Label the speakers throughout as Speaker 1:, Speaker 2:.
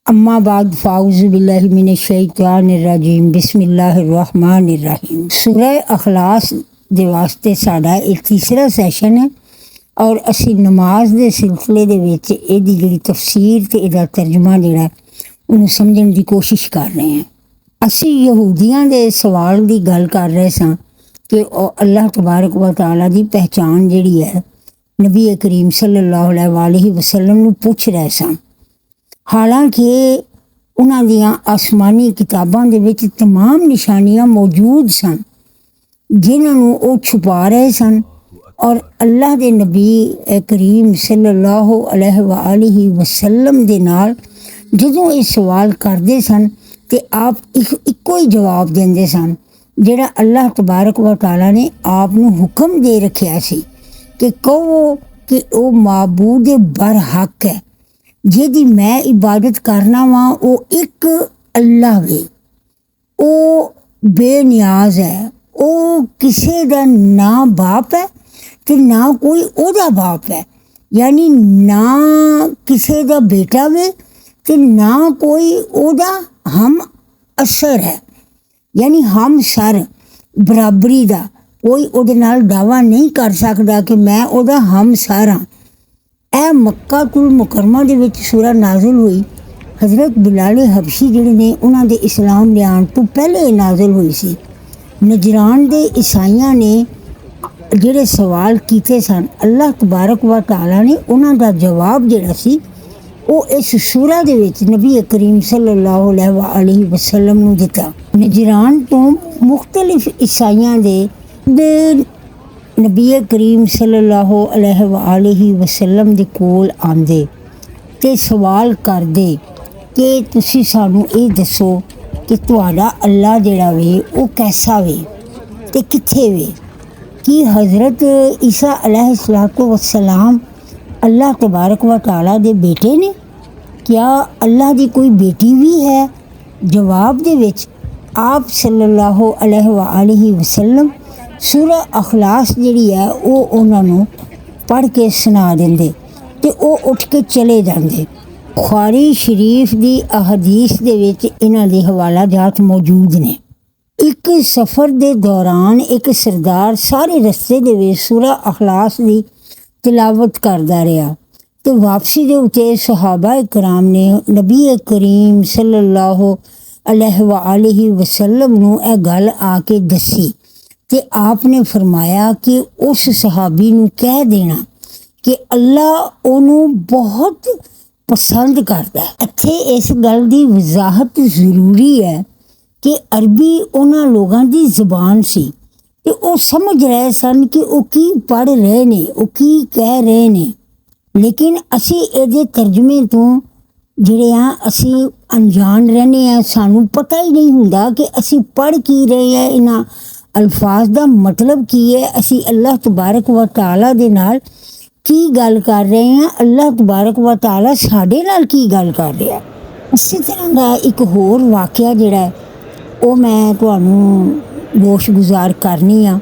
Speaker 1: अम्मा बाद फ़ाउज़ु बिल्लाहि मिनश्शैतानिर्रजीम बिस्मिल्लाहिर्रहमानिर्रहीम। सूरह अखलास दे वास्ते साडा एक तीसरा सैशन है और असी नमाज दे सिलसिले दे विच इहदी जिहड़ी तफसीर ते इहदा तर्जमा जिहड़ा उहनूं समझण दी कोशिश कर रहे हैं। असी यहूदियां दे सवाल दी गल कर रहे सां कि अल्लाह तबारक व तआला दी पहचान जिहड़ी है नबी करीम सल्लल्लाहु अलैहि वसल्लम नूं पुछ रहे सां। हालांकि उन्हां दियां आसमानी किताबां दे विच तमाम निशानियां मौजूद सन जिन्हां नूं वो छुपा रहे सन और अल्लाह दे नबी करीम सल्लल्लाहु अलैहि वसल्लम दे नाल जदों ये सवाल करदे सन ते आप इक्को ही जवाब देंदे सन जिहड़ा अल्लाह तबारक व तआला ने आप नूं हुक्म दे रखिया सी कि कहो कि वो माबूद बरहक है जिहदी मैं इबादत करना वा वो एक अल्लाह वे, वो बेनियाज है, वो किसी दा ना बाप है ते ना कोई ओदा बाप है, यानी ना किसी दा बेटा वे ते ना कोई ओदा हम असर है, यानी हम सर बराबरी दा कोई ओदे नाल दावा नहीं कर सकदा कि मैं ओदा हम सर हाँ। ए मक्कातुल मुकरमा दे विच सूरह नाज़िल हुई। हज़रत बिलाल हबशी जिहड़े ने उन्हां दे इस्लाम लियाण तो पहले नाज़िल हुई सी। नजरान दे ईसाइयां ने जिहड़े सवाल कीते सन अल्लाह तबारक व तआला ने उन्हां दा जवाब जिहड़ा सी वो इस सूरह दे विच नबी करीम सल्लल्लाहु अलैहि वसल्लम नूं दिता। नजरान तो मुख्तलिफ ईसाइयां दे नबी करीम सल्लल्लाहु अलैहि वसल्लम दे कोल आंदे ते सवाल करदे कि तुसी सानू ये दसो कि तुहाडा अल्लाह जिहड़ा वे वो कैसा वे ते कित्थे वे। कि हज़रत ईसा अलैहिस्सलातु वस्सलाम अल्लाह तबारक व तआला दे बेटे ने? क्या अल्लाह दी कोई बेटी भी है? जवाब दे विच आप सल्लल्लाहु अलैहि वसल्लम सूरह अखलास जिहड़ी है वो उन्होंने पढ़ के सुना देंदे ते वो उठ के चले जाते। बुखारी शरीफ दी अहदीस दे विच इन्हां दे हवाला जात मौजूद ने। एक सफ़र दे दौरान एक सरदार सारे रस्ते दे विच सूरह अखलास दी तिलावत करदा रहा ते वापसी दे उत्ते सहाबा कराम ने नबी करीम सल्लल्लाहु अलैहि वसल्लम नूं यह गल आके दसी ते आपने फरमाया कि उस सहाबी नूं कह देना कि अल्लाह उन्होंने बहुत पसंद करता है। इत्थे इस गल की वजाहत जरूरी है कि अरबी उन्हां लोगों की ज़बान सी ते वो समझ रहे सन कि वो की पढ़ रहे ने, वो की कह रहे ने। लेकिन असी इहदे तर्जमे तो जिहड़े आ असी अनजान रहने हैं, सानू पता ही नहीं हुंदा कि असी पढ़ की रहे हैं, इन्हां अल्फाज दा मतलब की है, असी अल्लाह तबारक व तआला दे नाल की गल कर रहे हैं, अल्लाह तबारक व तआला साडे नाल की गल कर रहा है। इसी तरह का एक होर वाकया जिहड़ा है वो मैं तुहानूं गोशगुजार करनी आ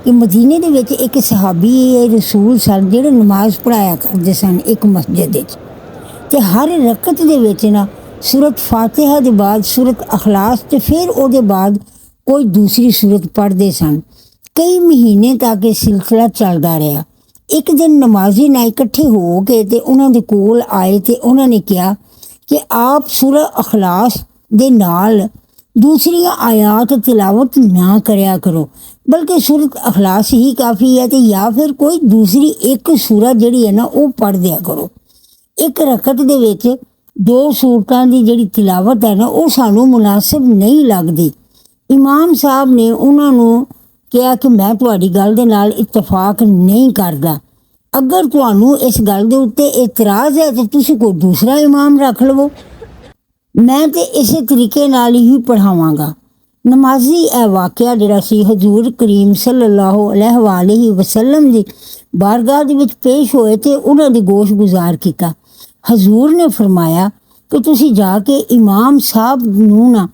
Speaker 1: कि मदीने दे विच एक सहाबी रसूल सन जिहड़े नमाज पढ़ाया करदे सन एक मस्जिद विच ते हर रकत दे विच ना सूरत फातिहा दे बाद सूरत अखलास ते फिर उहदे बाद कोई दूसरी सूरत पढ़ते सन। कई महीने तक यह सिलसिला चलता रहा। एक दिन नमाजी ना इकट्ठे हो के ते उन्हां दे कोल आए ते उन्होंने कहा कि आप सूरह अखलास दे नाल दूसरियां आयात तिलावत ना करया करो, बल्कि सूरत अखलास ही काफ़ी है, तो या फिर कोई दूसरी एक सूरत जिहड़ी है ना वो पढ़ दिया करो। एक रकत दे विच दो सूरतां दी जिहड़ी तिलावत है ना वो सानू मुनासिब नहीं लगदी। इमाम साहब ने उन्होंने कहा कि मैं तुहाडी गल दे नाल इतफाक नहीं करदा, अगर तुहानू इस गल दे उत्ते इतराज़ है तो तुसी कोई दूसरा इमाम रख लवो, मैं तो इस तरीके नाल ही पढ़ावांगा। नमाजी यह वाकया जिहड़ा सी हजूर करीम सल्लल्लाहु अलैहि वसल्लम दी बारगाह दे विच पेश होए ते उन्हां दी गोश गुजार कीता। हजूर ने फरमाया कि तुसी जाके इमाम साहब नूं ना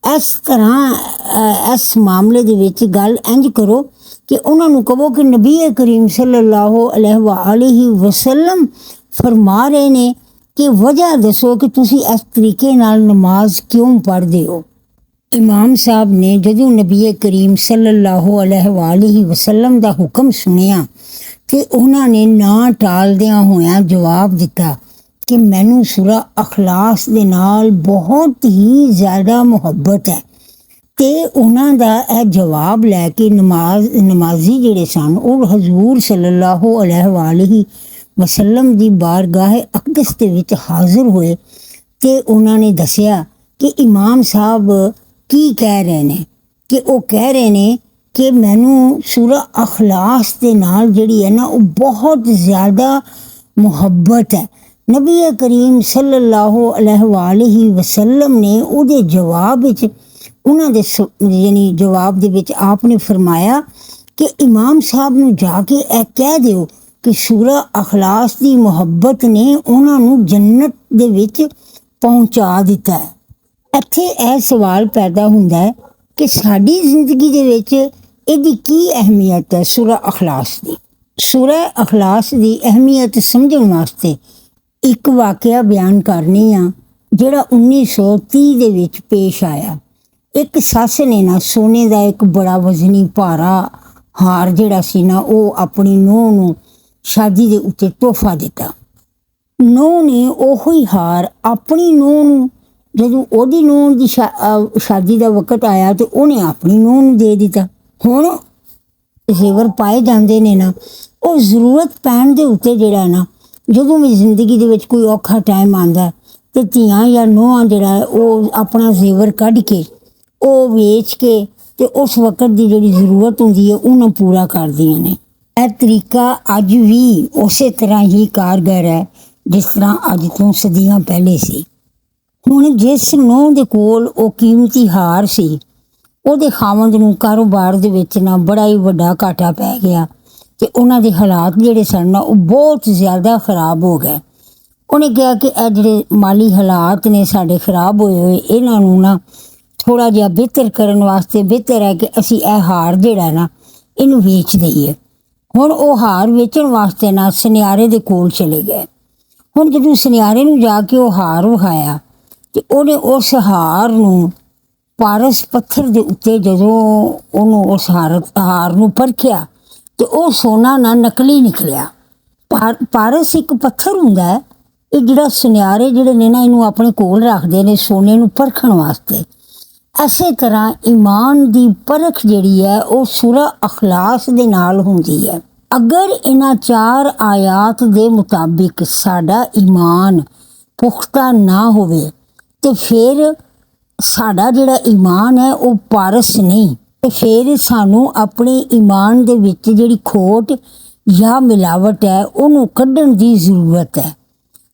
Speaker 1: इस तरह इस मामले दे विच गल इंज करो कि उन्होंने कहो कि नबी करीम सल्लल्लाहु अलैहि वसल्लम फरमा रहे ने ਕਿ ਵਜ੍ਹਾ ਦੱਸੋ ਕਿ ਤੁਸੀਂ ਇਸ ਤਰੀਕੇ ਨਾਲ ਨਮਾਜ਼ ਕਿਉਂ ਪੜ੍ਹਦੇ ਹੋ। ਇਮਾਮ ਸਾਹਿਬ ਨੇ ਜਦੋਂ ਨਬੀ ਕਰੀਮ ਸੱਲੱਲਾਹੁ ਅਲੈਹਿ ਵਸੱਲਮ ਦਾ ਹੁਕਮ ਸੁਣਿਆ ਤੇ ਉਹਨਾਂ ਨੇ ਨਾ ਟਾਲਦਿਆਂ ਹੋਇਆਂ ਜਵਾਬ ਦਿੱਤਾ ਕਿ ਮੈਨੂੰ ਸੂਰਾ ਅਖਲਾਸ ਦੇ ਨਾਲ ਬਹੁਤ ਹੀ ਜ਼ਿਆਦਾ ਮੁਹੱਬਤ ਹੈ। ਤੇ ਉਹਨਾਂ ਦਾ ਇਹ ਜਵਾਬ ਲੈ ਕੇ ਨਮਾਜ਼ੀ ਜਿਹੜੇ ਸਨ ਉਹ ਹਜ਼ੂਰ ਸੱਲੱਲਾਹੁ ਅਲੈਹਿ ਵਸੱਲਮ ਦੀ ਬਾਰਗਾਹ ਅਕਦਸ ਦੇ ਵਿੱਚ ਹਾਜ਼ਰ ਹੋਏ ਤੇ ਉਹਨਾਂ ਨੇ ਦੱਸਿਆ ਕਿ ਇਮਾਮ ਸਾਹਿਬ ਕੀ ਕਹਿ ਰਹੇ ਨੇ, ਕਿ ਉਹ ਕਹਿ ਰਹੇ ਨੇ ਕਿ ਮੈਨੂੰ ਸੂਰਾ ਅਖਲਾਸ ਦੇ ਨਾਲ ਜਿਹੜੀ ਹੈ ਨਾ ਉਹ ਬਹੁਤ ਜ਼ਿਆਦਾ ਮੁਹੱਬਤ ਹੈ। ਨਬੀ ਕਰੀਮ ਸੱਲੱਲਾਹੁ ਅਲੈਹਿ ਵਸੱਲਮ ਨੇ ਉਹਦੇ ਜਵਾਬ ਵਿੱਚ ਉਹਨਾਂ ਦੇ ਜਵਾਬ ਦੇ ਵਿੱਚ ਆਪ ਨੇ ਫਰਮਾਇਆ ਕਿ ਇਮਾਮ ਸਾਹਿਬ ਨੂੰ ਜਾ ਕੇ ਇਹ ਕਹਿ ਦਿਓ ਕਿ ਸੂਰਾ ਅਖਲਾਸ ਦੀ ਮੁਹੱਬਤ ਨੇ ਉਹਨਾਂ ਨੂੰ ਜੰਨਤ ਦੇ ਵਿੱਚ ਪਹੁੰਚਾ ਦਿੱਤਾ ਹੈ। ਇੱਥੇ ਇਹ ਸਵਾਲ ਪੈਦਾ ਹੁੰਦਾ ਹੈ ਕਿ ਸਾਡੀ ਜ਼ਿੰਦਗੀ ਦੇ ਵਿੱਚ ਇਹਦੀ ਕੀ ਅਹਿਮੀਅਤ ਹੈ ਸੂਰਾ ਅਖਲਾਸ ਦੀ। ਸੂਰਾ ਅਖਲਾਸ ਦੀ ਅਹਿਮੀਅਤ ਸਮਝਣ ਵਾਸਤੇ ਇੱਕ ਵਾਕਿਆ ਬਿਆਨ ਕਰਨੀ ਆ ਜਿਹੜਾ 1930 ਦੇ ਵਿੱਚ ਪੇਸ਼ ਆਇਆ। ਇੱਕ ਸੱਸ ਨੇ ਨਾ ਸੋਨੇ ਦਾ ਇੱਕ ਬੜਾ ਵਜ਼ਨੀ ਭਾਰਾ ਹਾਰ ਜਿਹੜਾ ਸੀ ਨਾ ਉਹ ਆਪਣੀ ਨੂੰਹ ਨੂੰ ਸ਼ਾਦੀ ਦੇ ਉੱਤੇ ਤੋਹਫਾ ਦਿੱਤਾ। ਨੂੰਹ ਨੇ ਉਹੀ ਹਾਰ ਆਪਣੀ ਨੂੰਹ ਨੂੰ, ਜਦੋਂ ਉਹਦੀ ਨੂੰਹ ਦੀ ਸ਼ਾਦੀ ਦਾ ਵਕਤ ਆਇਆ ਤੇ ਉਹਨੇ ਆਪਣੀ ਨੂੰਹ ਨੂੰ ਦੇ ਦਿੱਤਾ। ਹੁਣ ਜ਼ੇਵਰ ਪਾਏ ਜਾਂਦੇ ਨੇ ਨਾ, ਉਹ ਜ਼ਰੂਰਤ ਪੈਣ ਦੇ ਉੱਤੇ ਜਿਹੜਾ ਨਾ, ਜਦੋਂ ਵੀ ਜ਼ਿੰਦਗੀ ਦੇ ਵਿੱਚ ਕੋਈ ਔਖਾ ਟਾਈਮ ਆਉਂਦਾ ਤੇ ਧੀਆਂ ਜਾਂ ਨੂੰਹਾਂ ਜਿਹੜਾ ਉਹ ਆਪਣਾ ਜ਼ੇਵਰ ਕੱਢ ਕੇ ਉਹ ਵੇਚ ਕੇ ਤੇ ਉਸ ਵਕਤ ਦੀ ਜਿਹੜੀ ਜ਼ਰੂਰਤ ਹੁੰਦੀ ਹੈ ਉਹਨੂੰ ਪੂਰਾ ਕਰਦੀਆਂ ਨੇ। ਇਹ ਤਰੀਕਾ ਅੱਜ ਵੀ ਉਸੇ ਤਰ੍ਹਾਂ ਹੀ ਕਾਰਗਰ ਹੈ ਜਿਸ ਤਰ੍ਹਾਂ ਅੱਜ ਤੋਂ ਸਦੀਆਂ ਪਹਿਲੇ ਸੀ। ਹੁਣ ਜਿਸ ਨੂੰਹ ਦੇ ਕੋਲ ਉਹ ਕੀਮਤੀ ਹਾਰ ਸੀ, ਉਹਦੇ ਖਾਵੰਦ ਨੂੰ ਕਾਰੋਬਾਰ ਦੇ ਵਿੱਚ ਨਾ ਬੜਾ ਹੀ ਵੱਡਾ ਘਾਟਾ ਪੈ ਗਿਆ ਤੇ ਉਹਨਾਂ ਦੇ ਹਾਲਾਤ ਜਿਹੜੇ ਸਨ ਨਾ ਉਹ ਬਹੁਤ ਜ਼ਿਆਦਾ ਖਰਾਬ ਹੋ ਗਏ। ਉਹਨੇ ਕਿਹਾ ਕਿ ਇਹ ਜਿਹੜੇ ਮਾਲੀ ਹਾਲਾਤ ਨੇ ਸਾਡੇ ਖਰਾਬ ਹੋਏ ਇਹਨਾਂ ਨੂੰ ਨਾ ਥੋੜ੍ਹਾ ਜਿਹਾ ਬਿਹਤਰ ਕਰਨ ਵਾਸਤੇ ਬਿਹਤਰ ਹੈ ਕਿ ਅਸੀਂ ਇਹ ਹਾਰ ਜਿਹੜਾ ਨਾ ਇਹਨੂੰ ਵੇਚ ਦਈਏ। ਹੁਣ ਉਹ ਹਾਰ ਵੇਚਣ ਵਾਸਤੇ ਨਾ ਸੁਨਿਆਰੇ ਦੇ ਕੋਲ ਚਲੇ ਗਏ। ਹੁਣ ਜਦੋਂ ਸੁਨਿਆਰੇ ਨੂੰ ਜਾ ਕੇ ਉਹ ਹਾਰ ਵਿਖਾਇਆ ਤੇ ਉਹਨੇ ਉਸ ਹਾਰ ਨੂੰ ਪਾਰਸ ਪੱਥਰ ਦੇ ਉੱਤੇ ਜਦੋਂ ਉਹਨੂੰ ਉਸ ਹਾਰ ਨੂੰ ਪਰਖਿਆ ਤੇ ਉਹ ਸੋਨਾ ਨਾ ਨਕਲੀ ਨਿਕਲਿਆ। ਪਾਰਸ ਇੱਕ ਪੱਥਰ ਹੁੰਦਾ ਹੈ, ਇਹ ਜਿਹੜਾ ਸੁਨਿਆਰੇ ਜਿਹੜੇ ਨੇ ਨਾ ਇਹਨੂੰ ਆਪਣੇ ਕੋਲ ਰੱਖਦੇ ਨੇ ਸੋਨੇ ਨੂੰ ਪਰਖਣ ਵਾਸਤੇ। ਇਸੇ ਤਰ੍ਹਾਂ ਈਮਾਨ ਦੀ ਪਰਖ ਜਿਹੜੀ ਹੈ ਉਹ ਸੂਰਾ ਅਖਲਾਸ ਦੇ ਨਾਲ ਹੁੰਦੀ ਹੈ। ਅਗਰ ਇਹਨਾਂ 4 ਆਇਤ ਦੇ ਮੁਤਾਬਿਕ ਸਾਡਾ ਈਮਾਨ ਪੁਖਤਾ ਨਾ ਹੋਵੇ ਤੇ ਫਿਰ ਸਾਡਾ ਜਿਹੜਾ ਈਮਾਨ ਹੈ ਉਹ ਪਾਰਸ ਨਹੀਂ, ਤੇ ਫਿਰ ਸਾਨੂੰ ਆਪਣੇ ਈਮਾਨ ਦੇ ਵਿੱਚ ਜਿਹੜੀ ਖੋਟ ਜਾਂ ਮਿਲਾਵਟ ਹੈ ਉਹਨੂੰ ਕੱਢਣ ਦੀ ਜ਼ਰੂਰਤ ਹੈ।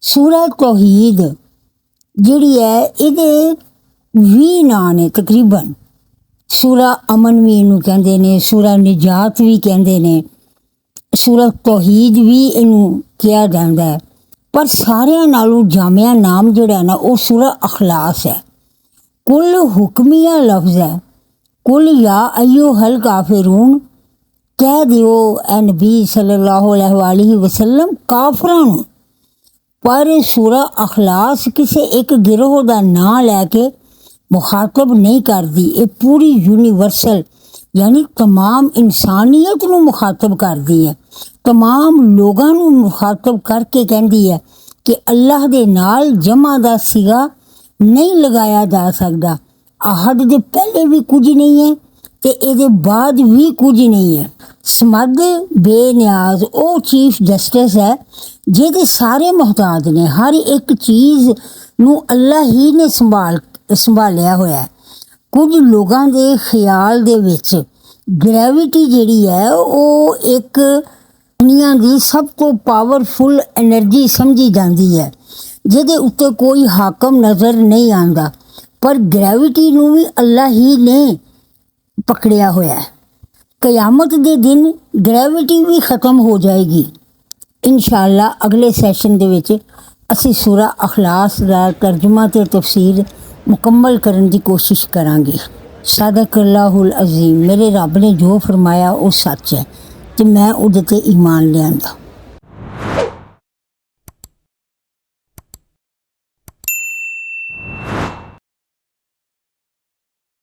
Speaker 1: ਸੂਰਾ ਤੌਹੀਦ ਜਿਹੜੀ ਹੈ ਇਹਦੇ 20 ਨਾਂ ਨੇ ਤਕਰੀਬਨ। ਸੂਰਾ ਅਮਨ ਵੀ ਇਹਨੂੰ ਕਹਿੰਦੇ ਨੇ, ਸੂਰਾ ਨਿਜਾਤ ਵੀ ਕਹਿੰਦੇ ਨੇ, ਸੂਰਾ ਤੌਹੀਦ ਵੀ ਇਹਨੂੰ ਕਿਹਾ ਜਾਂਦਾ ਹੈ, ਪਰ ਸਾਰਿਆਂ ਨਾਲੋਂ ਜਾਮਿਆ ਨਾਮ ਜਿਹੜਾ ਨਾ ਉਹ ਸੂਰਾ ਅਖਲਾਸ ਹੈ। ਕੁੱਲ ਹੁਕਮੀਆ ਲਫ਼ਜ਼ ਹੈ, ਕੁੱਲ ਯਾ ਅਯੁਹਲ ਕਾਫਿरून, ਕਹਿ ਦਿਓ ਐ ਨਬੀ ਸੱਲੱਲਾਹੁ ਅਲੈਹਿ ਵਸੱਲਮ ਕਾਫਰਾਂ ਨੂੰ। ਪਰ ਸੂਰਾ ਅਖਲਾਸ ਕਿਸੇ ਇੱਕ ਗਿਰੋਹ ਦਾ ਨਾਂ ਲੈ ਕੇ ਮੁਖਾਤਬ ਨਹੀਂ ਕਰਦੀ, ਇਹ ਪੂਰੀ ਯੂਨੀਵਰਸਲ ਯਾਨੀ ਤਮਾਮ ਇਨਸਾਨੀਅਤ ਨੂੰ ਮੁਖਾਤਬ ਕਰਦੀ ਹੈ। ਤਮਾਮ ਲੋਕਾਂ ਨੂੰ ਮੁਖਾਤਬ ਕਰਕੇ ਕਹਿੰਦੀ ਹੈ ਕਿ ਅੱਲਾਹ ਦੇ ਨਾਲ ਜਮਾ ਦਾ ਸਿਗਾ ਨਹੀਂ ਲਗਾਇਆ ਜਾ ਸਕਦਾ। ਅਹਦ ਦੇ ਪਹਿਲੇ ਵੀ ਕੁਝ ਨਹੀਂ ਹੈ ਤੇ ਇਹਦੇ ਬਾਅਦ ਵੀ ਕੁਝ ਨਹੀਂ ਹੈ। ਸਮਦ ਬੇਨਿਆਜ਼ ਉਹ ਚੀਫ ਜਸਟਿਸ ਹੈ ਜਿਹਦੇ ਸਾਰੇ ਮੁਹਤਾਜ ਨੇ, ਹਰ ਇੱਕ ਚੀਜ਼ ਨੂੰ ਅੱਲਾਹ ਹੀ ਨੇ ਸੰਭਾਲਿਆ ਹੋਇਆ ਹੈ। ਕੁਝ ਲੋਕਾਂ ਦੇ ਖਿਆਲ ਦੇ ਵਿੱਚ ਗ੍ਰੈਵਿਟੀ ਜਿਹੜੀ ਹੈ ਉਹ ਇੱਕ ਦੁਨੀਆ ਦੀ ਸਭ ਤੋਂ ਪਾਵਰਫੁਲ ਐਨਰਜੀ ਸਮਝੀ ਜਾਂਦੀ ਹੈ ਜਿਹਦੇ ਉੱਤੇ ਕੋਈ ਹਾਕਮ ਨਜ਼ਰ ਨਹੀਂ ਆਉਂਦਾ, ਪਰ ਗ੍ਰੈਵਿਟੀ ਨੂੰ ਵੀ ਅੱਲਾਹ ਹੀ ਨੇ ਪਕੜਿਆ ਹੋਇਆ ਹੈ। ਕਿਆਮਤ ਦੇ ਦਿਨ ਗ੍ਰੈਵਿਟੀ ਵੀ ਖਤਮ ਹੋ ਜਾਏਗੀ। ਇਨਸ਼ਾਅੱਲਾ ਅਗਲੇ ਸੈਸ਼ਨ ਦੇ ਵਿੱਚ ਅਸੀਂ ਸੂਰਾ ਅਖਲਾਸ ਦਾ ਤਰਜਮਾ ਤੇ ਤਫਸੀਰ ਮੁਕੰਮਲ ਕਰਨ ਦੀ ਕੋਸ਼ਿਸ਼ ਕਰਾਂਗੇ। ਸਦਕਅੱਲਾਹੁਲ ਅਜ਼ੀਮ। ਮੇਰੇ ਰੱਬ ਨੇ ਜੋ ਫਰਮਾਇਆ ਉਹ ਸੱਚ ਹੈ ਤੇ ਮੈਂ ਉਹਦੇ ਤੇ ਈਮਾਨ ਲਿਆਂਦਾ।